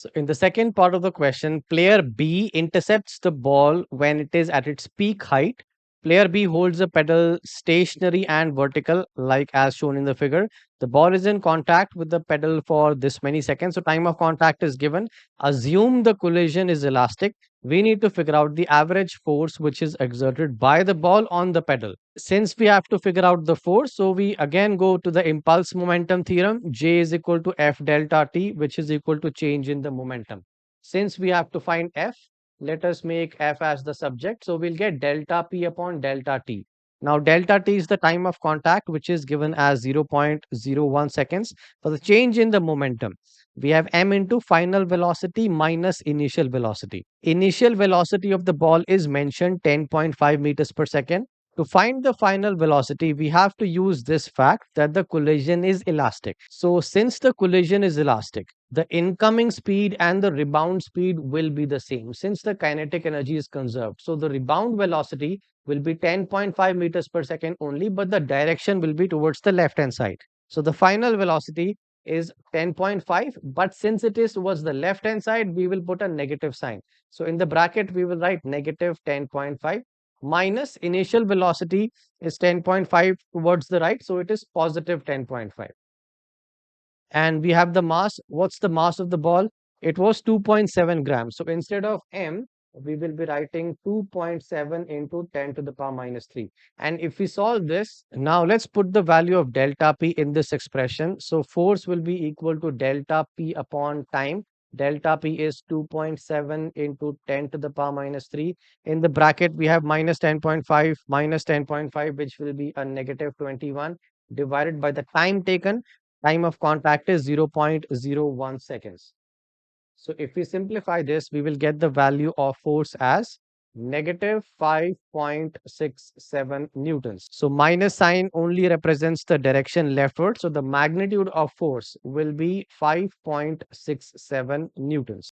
So in the second part of the question, player B intercepts the ball when it is at its peak height. Player B holds the pedal stationary and vertical, like as shown in the figure. The ball is in contact with the pedal for this many seconds. So time of contact is given. Assume the collision is elastic. We need to figure out the average force which is exerted by the ball on the pedal. Since we have to figure out the force, so we again go to the impulse momentum theorem. J is equal to F delta T, which is equal to change in the momentum. Since we have to find F, let us make F as the subject. So we'll get delta P upon delta T. Now, delta T is the time of contact, which is given as 0.01 seconds. For the change in the momentum, we have m into final velocity minus initial velocity. Initial velocity of the ball is mentioned 10.5 meters per second. To find the final velocity, we have to use this fact that the collision is elastic. So, since the collision is elastic, the incoming speed and the rebound speed will be the same since the kinetic energy is conserved. So, the rebound velocity will be 10.5 meters per second only, but the direction will be towards the left hand side. So, the final velocity is 10.5, but since it is towards the left hand side, we will put a negative sign. So, in the bracket, we will write negative 10.5 minus initial velocity is 10.5 towards the right, so it is positive 10.5. And we have the mass. What's the mass of the ball? It was 2.7 grams. So instead of m, we will be writing 2.7 into 10 to the power minus 3. And if we solve this, now let's put the value of delta p in this expression. So force will be equal to delta p upon time. Delta p is 2.7 into 10 to the power minus 3. In the bracket, we have minus 10.5 minus 10.5, which will be a negative 21 divided by the time taken. Time of contact is 0.01 seconds. So if we simplify this, we will get the value of force as negative 5.67 newtons. So minus sign only represents the direction leftward. So the magnitude of force will be 5.67 newtons.